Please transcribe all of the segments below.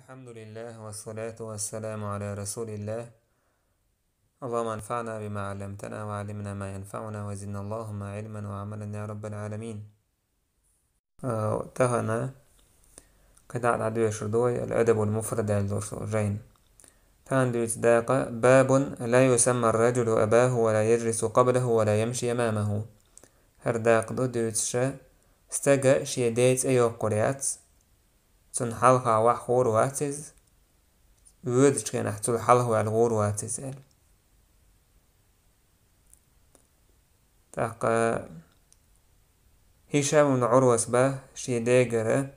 الحمد لله والصلاة والسلام على رسول الله. اللهم انفعنا بما علمتنا وعلمنا ما ينفعنا وزدنا اللهم علما وعملا يا رب العالمين. وقتها قطع العدو شردوي الأدب المفرد للرجين فاندويت داقة باب لا يسمى الرجل أباه ولا يجلس قبله ولا يمشي أمامه. هر داق دو دوتشا استجا شي ديت أيو قريات تن حلقا وحور واتز وودش كان احتول حلقا والغور واتز تاقا هشام بن عروة به شي ديجر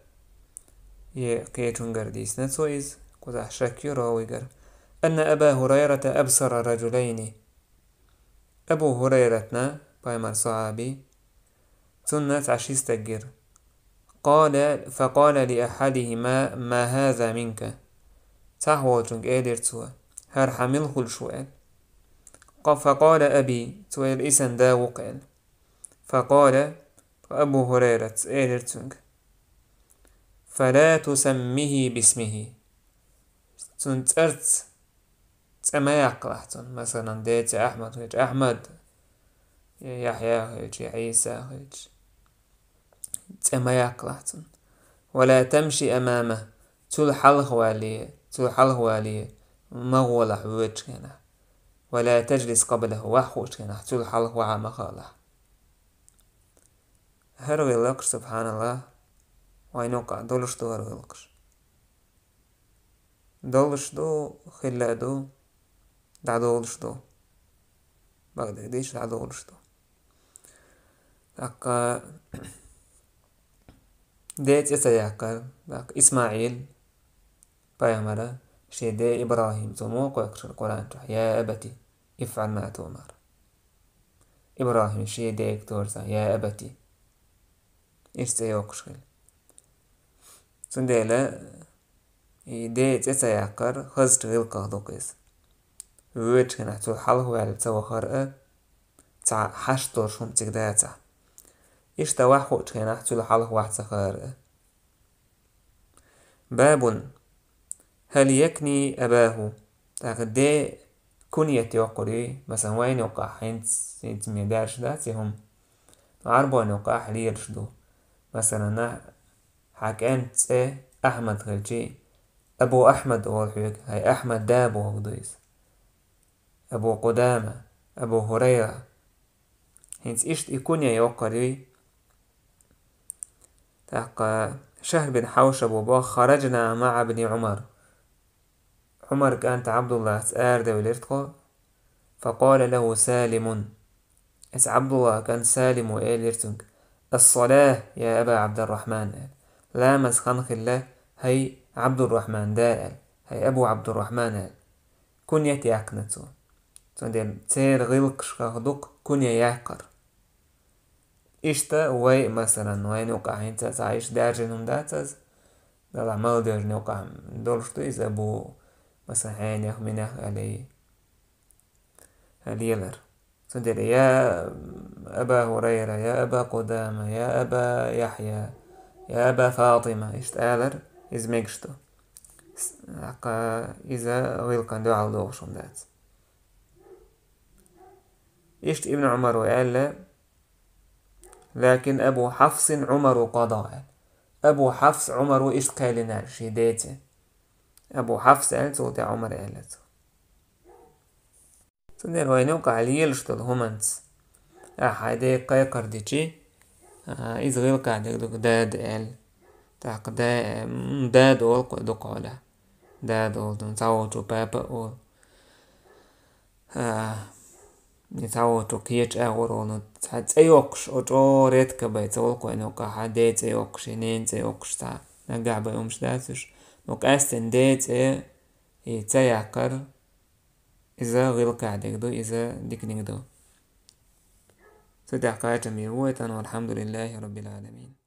يقيتون قرديس نتويز قزح شكي راويقر أن أبا هريرة أبصر رجلين. أبو هريرتنا بايمر صحابي تنت عشيستجر فقال لأحدهما ما هذا منك تحوالجنك إيدر توا هر حمله الشوال فقال أبي تويل إسن داوقال فقال أبو هريرة إيدر تنك فلا تسميه باسمه تنترت تما يقلحتن مثلا ديت أحمد أحمد يحيى هيج عيسى هيج تما يقلحتن ولا تمشي أمامه تلحلخ واليه مغولح وجهنا ولا تجلس قبله وحوشنا تلحلخ وعمخالح. هروي لك سبحان الله وينوقع دولش دو هروي لكش دولش دو خلا دو دعدولش دو بغدك ديش دعدولش دو أكا ديت يسياكر إسماعيل بايمرا شي دي إبراهيم تموق ويكشر القرآن يا أبتي افعل ما تؤمر. إبراهيم شي دي اكتورزا يا أبتي إيش تيوكشل سنديلا ديت يسياكر خزت غلقه دوكيس ويتش كان احتو حلق والتو خرق تع حشتور شون تقداتا إيش تواحو كان احتو حلق واحد خرق. باب هل يكني أباه تاقدي كنية يوقري مثلا وين يوقع حين ميدارش داتهم عربون يوقع حليرش دو مثلا حكانت أحمد غلجي أبو أحمد أولحيك هاي أحمد دابو هقدويس أبو قدامة أبو هريرة هنس إيش يكوني يوقري تاق شهر بن حوش أبو باخ خرجنا مع ابن عمر كانت عبد الله سآر دوليرتقو فقال له سالم عبد الله كان سالم وإيليرتنك الصلاة يا أبا عبد الرحمن لا مسخنخ الله هي عبد الرحمن دائل هي أبو عبد الرحمن كنية يعقنتو تندين تير غلق شخدق كنية يعقر إشتا وي مثلا وين يوقع هنتا تعيش دارجنهم داتز دلع مالدر نوقع دولشتو إذا أبو مثلا حين يخمينه عليه هليلر تندين يا أبا هريرة يا أبا قدامة يا أبا يحيى يا أبا فاطمة إشتالر إزميكشتو إذا غيلقان دو على دوغشون دات إشت ابن عمر وقال لكن أبو حفص عمر قضاء أبو حفص عمر إشت قالنا شديته أبو حفص قالت وتي عمر قالت تندير وينوقع ليلشتو الهمنت أحادي قيقر ديشي إذا غيلقا ديك داد قال تاق داد أول قدوق ولا داد أول تنساوتو بابا أول نساوتو كيش أغورو تسيوكش أو ريت كبايت أول قوينوكا حدي تسيوكش نين تسيوكش تا نقعبا يومش داتش نوك أستن ديت تسياكر إذا غيلقا ديك إذا ديك نيك دو سدع قاية ميرويتان والحمد لله رب العالمين.